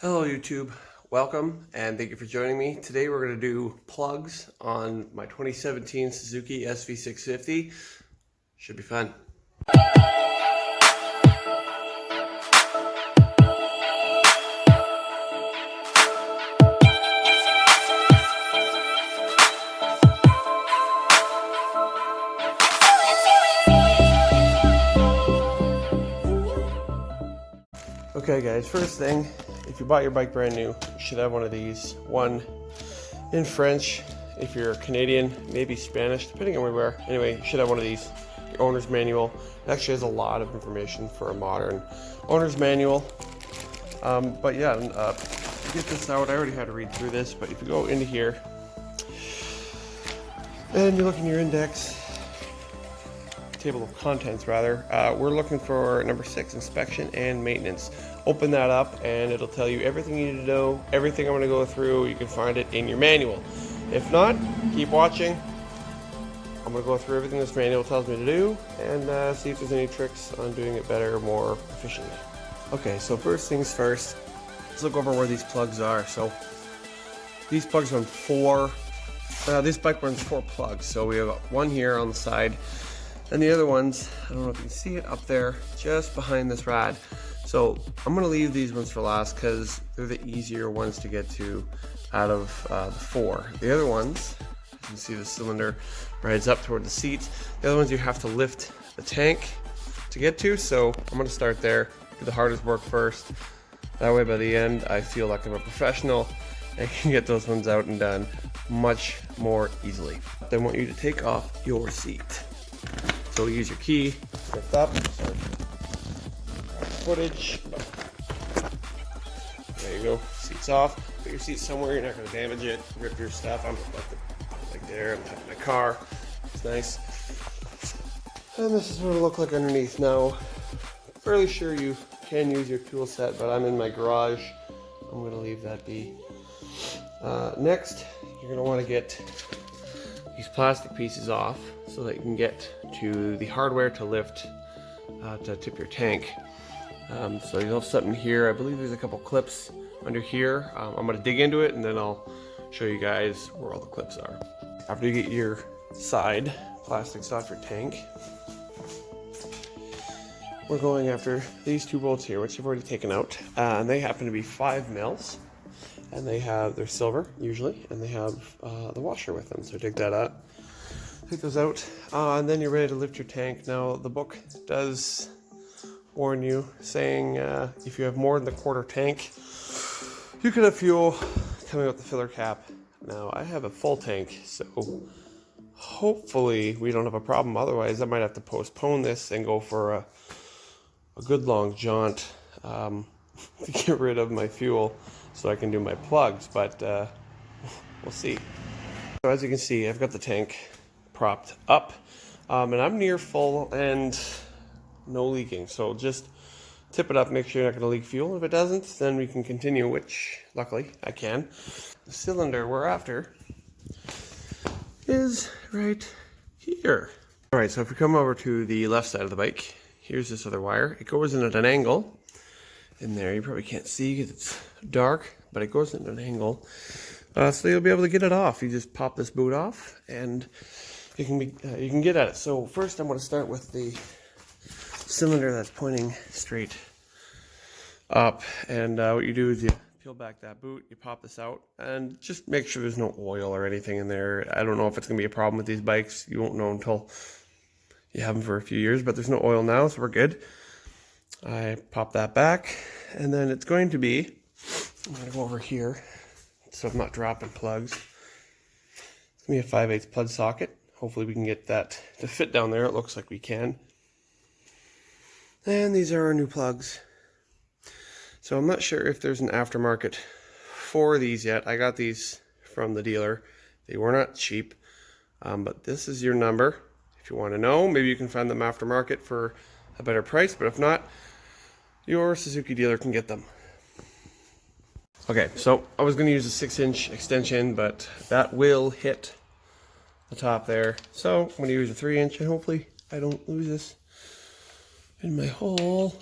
Hello YouTube, welcome and thank you for joining me. Today we're going to do plugs on my 2017 Suzuki Sv650. Should be fun. Okay guys, first thing, if you bought your bike brand new, you should have one of these. One in French, if you're Canadian, maybe Spanish, depending on where you are. Anyway, you should have one of these. Your owner's manual. It actually has a lot of information for a modern owner's manual. But yeah, get this out. I already had to read through this, but if you go into here and you look in your index, table of contents rather, we're looking for number 6, inspection and maintenance. Open that up and it'll tell you everything you need to know, everything I'm going to go through. You can find it in your manual. If not, keep watching. I'm going to go through everything this manual tells me to do and see if there's any tricks on doing it better, more efficiently. Okay, so first things first, let's look over where these plugs are. So these plugs run this bike runs 4 plugs. So we have one here on the side, and the other ones, I don't know if you can see it up there, just behind this rad. So I'm going to leave these ones for last because they're the easier ones to get to out of the 4. The other ones, you can see the cylinder rides up toward the seat. The other ones you have to lift the tank to get to, so I'm going to start there, do the hardest work first. That way by the end I feel like I'm a professional and can get those ones out and done much more easily. I want you to take off your seat. So use your key, lift up, footage. There you go, seat's off. Put your seat somewhere, you're not going to damage it, rip your stuff. I'm left it like there, I'm touching my car. It's nice. And this is what it'll look like underneath. Now, fairly sure you can use your tool set, but I'm in my garage. I'm going to leave that be. Next, you're going to want to get these plastic pieces off so that you can get to the hardware to lift, to tip your tank. So you'll have something here. I believe there's a couple clips under here. I'm going to dig into it and then I'll show you guys where all the clips are. After you get your side plastics off your tank, we're going after these 2 bolts here, which I've already taken out. And they happen to be 5 mils. And they're silver usually, and they have the washer with them. So dig that out. Take those out, and then you're ready to lift your tank. Now the book does warn you, saying if you have more than a quarter tank, you could have fuel coming out the filler cap. Now I have a full tank, so hopefully we don't have a problem. Otherwise I might have to postpone this and go for a good long jaunt to get rid of my fuel so I can do my plugs, but we'll see. So as you can see, I've got the tank propped up, and I'm near full and no leaking. So just tip it up, make sure you're not going to leak fuel. If it doesn't, then we can continue, which luckily I can. The cylinder we're after is right here. All right, so if we come over to the left side of the bike, here's this other wire. It goes in at an angle in there. You probably can't see because it's dark, but it goes in at an angle. So you'll be able to get it off. You just pop this boot off and you can get at it. So first I'm going to start with the cylinder that's pointing straight up, and what you do is you peel back that boot, you pop this out, and just make sure there's no oil or anything in there. I don't know if it's going to be a problem with these bikes. You won't know until you have them for a few years, but there's no oil now, so we're good. I pop that back, and then it's going to be, I'm going to go over here so I'm not dropping plugs. It's going to be a 5/8 plug socket. Hopefully we can get that to fit down there. It looks like we can. And these are our new plugs. So I'm not sure if there's an aftermarket for these yet. I got these from the dealer. They were not cheap, but this is your number. If you want to know, maybe you can find them aftermarket for a better price, but if not, your Suzuki dealer can get them. Okay, so I was going to use a 6-inch extension, but that will hit the top there. So I'm going to use a 3-inch, and hopefully I don't lose this in my hole.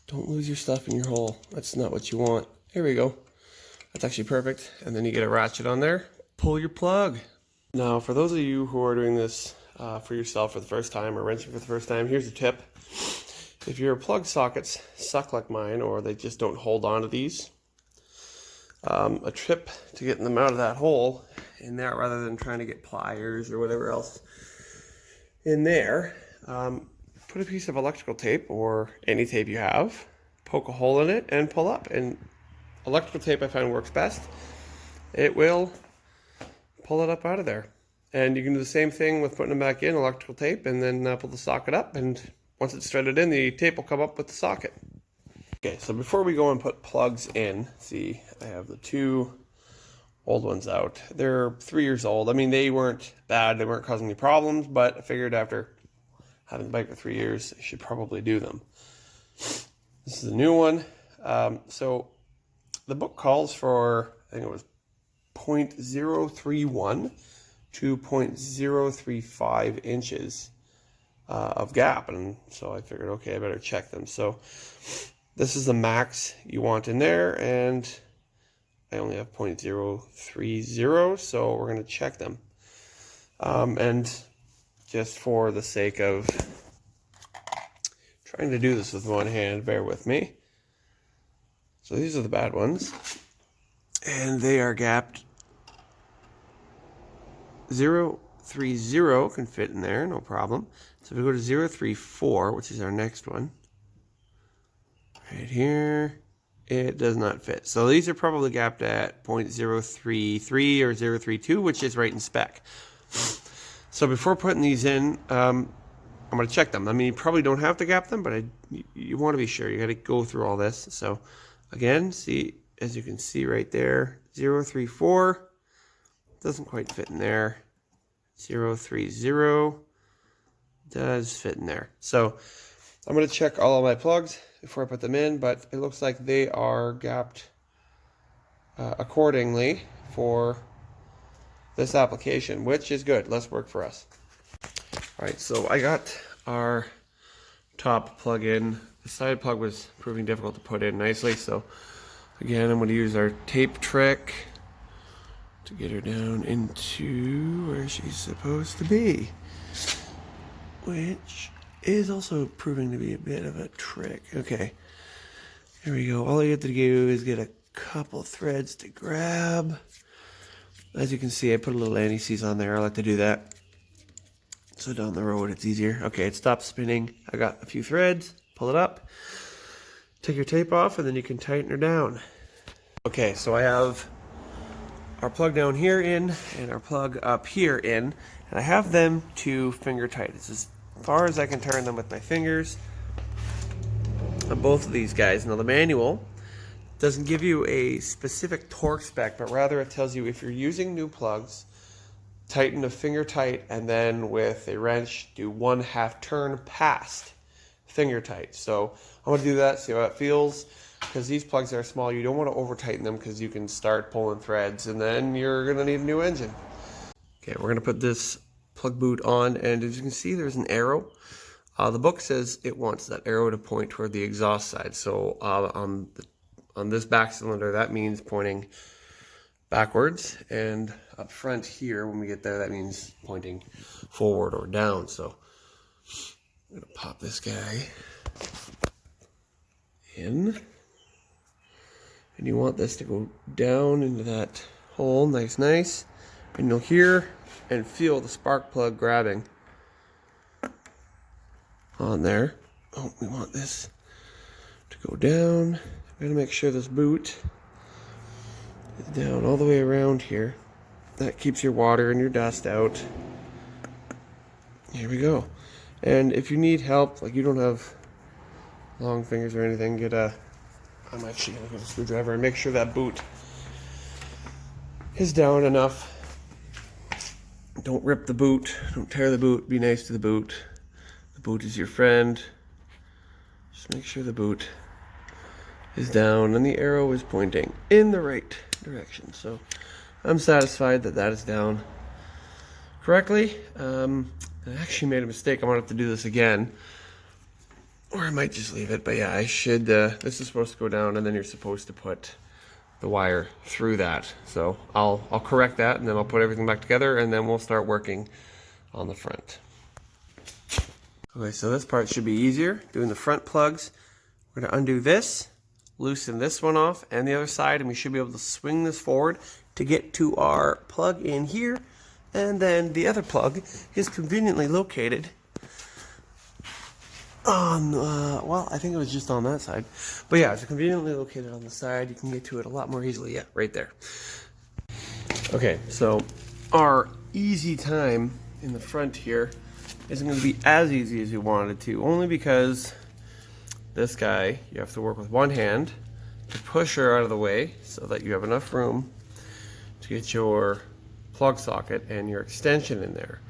Don't lose your stuff in your hole. That's not what you want. Here we go. That's actually perfect. And then you get a ratchet on there. Pull your plug. Now, for those of you who are doing this for yourself for the first time or wrenching for the first time, here's a tip. If your plug sockets suck like mine, or they just don't hold on to these, a tip to getting them out of that hole in there, rather than trying to get pliers or whatever else in there, put a piece of electrical tape or any tape you have, poke a hole in it and pull up. And electrical tape I find works best. It will pull it up out of there. And you can do the same thing with putting them back in, electrical tape, and then pull the socket up, and once it's threaded in, the tape will come up with the socket. Okay, so before we go and put plugs in, see, I have the two old ones out. They're 3 years old. I mean, they weren't bad, they weren't causing me problems, but I figured after having the bike for 3 years, I should probably do them. This is a new one. So the book calls for, I think it was 0.031 to 0.035 inches of gap, and so I figured, okay, I better check them. So this is the max you want in there, and I only have 0.030, so we're going to check them. And just for the sake of trying to do this with one hand, bear with me. So these are the bad ones, and they are gapped. 0.30 can fit in there, no problem. So if we go to 0.34, which is our next one, right here, it does not fit. So these are probably gapped at 0.033 or 0.32, which is right in spec. So before putting these in, I'm going to check them. I mean, you probably don't have to gap them, but you want to be sure. You got to go through all this. So again, see, as you can see right there, 0.34 doesn't quite fit in there. 0.30 does fit in there. So I'm going to check all of my plugs before I put them in, but it looks like they are gapped accordingly for this application, which is good. Less work for us. All right, so I got our top plug in. The side plug was proving difficult to put in nicely, so again, I'm going to use our tape trick to get her down into where she's supposed to be, which is also proving to be a bit of a trick. Okay, here we go. All you have to do is get a couple threads to grab. As you can see, I put a little anti-seize on there. I like to do that so down the road it's easier. Okay, it stopped spinning. I got a few threads. Pull it up, take your tape off, and then you can tighten her down. Okay, so I have our plug down here in and our plug up here in, and I have them to finger tight. It's as far as I can turn them with my fingers on both of these guys. Now the manual doesn't give you a specific torque spec, but rather it tells you if you're using new plugs, tighten the finger tight, and then with a wrench do 1/2 turn past finger tight. So I'm going to do that, see how it feels. Because these plugs are small, you don't want to over tighten them because you can start pulling threads and then you're going to need a new engine. Okay, we're going to put this plug boot on, and as you can see, there's an arrow. The book says it wants that arrow to point toward the exhaust side. So on this back cylinder, that means pointing backwards, and up front here, when we get there, that means pointing forward or down. So I'm going to pop this guy in. And you want this to go down into that hole, nice. And you'll hear and feel the spark plug grabbing on there. Oh, we want this to go down. I'm gonna make sure this boot is down all the way around here. That keeps your water and your dust out. Here we go. And if you need help, like you don't have long fingers or anything, I'm actually going to get a screwdriver and make sure that boot is down enough. Don't rip the boot. Don't tear the boot. Be nice to the boot. The boot is your friend. Just make sure the boot is down and the arrow is pointing in the right direction. So I'm satisfied that that is down correctly. I actually made a mistake. I'm going to have to do this again. Or I might just leave it, but yeah, I should, this is supposed to go down, and then you're supposed to put the wire through that. So I'll correct that, and then I'll put everything back together, and then we'll start working on the front. Okay, so this part should be easier, doing the front plugs. We're gonna undo this, loosen this one off and the other side, and we should be able to swing this forward to get to our plug in here. And then the other plug is conveniently located on, well, I think it was just on that side. But yeah, it's conveniently located on the side. You can get to it a lot more easily. Yeah, right there. Okay, so our easy time in the front here isn't going to be as easy as you wanted to, only because this guy, you have to work with one hand to push her out of the way so that you have enough room to get your plug socket and your extension in there.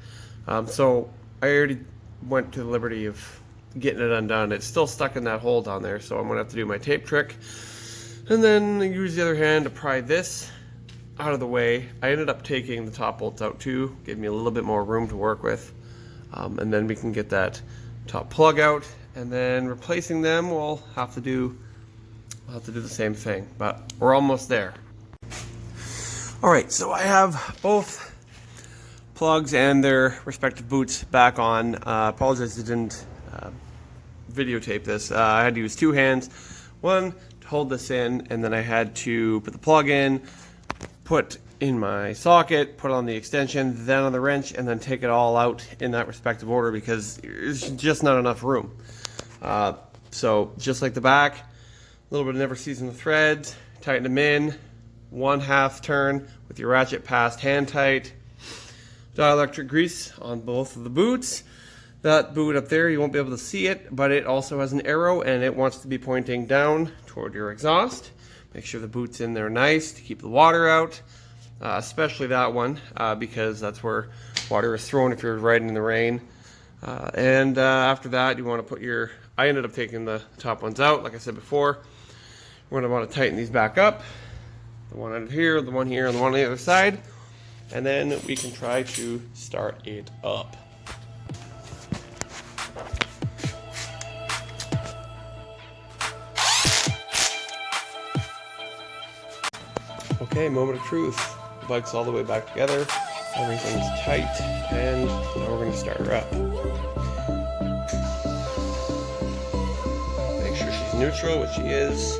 So I already went to the liberty of getting it undone. It's still stuck in that hole down there, so I'm going to have to do my tape trick and then use the other hand to pry this out of the way. I ended up taking the top bolts out too, gave me a little bit more room to work with. And then we can get that top plug out, and then replacing them we'll have to do the same thing, but we're almost there. Alright, so I have both plugs and their respective boots back on. Apologize I didn't videotape this. I had to use two hands, one to hold this in, and then I had to put the plug in, put in my socket, put on the extension, then on the wrench, and then take it all out in that respective order because there's just not enough room. So just like the back, a little bit of never season the threads, tighten them in, 1/2 turn with your ratchet past hand tight, dielectric grease on both of the boots. That boot up there, you won't be able to see it, but it also has an arrow and it wants to be pointing down toward your exhaust. Make sure the boot's in there nice to keep the water out. Especially that one, because that's where water is thrown if you're riding in the rain. And after that, you want to put your, I ended up taking the top ones out, like I said before. We're going to want to tighten these back up. The one out here, the one here, and the one on the other side. And then we can try to start it up. Okay, moment of truth. The bike's all the way back together. Everything's tight, and now we're going to start her up. Make sure she's neutral, which she is.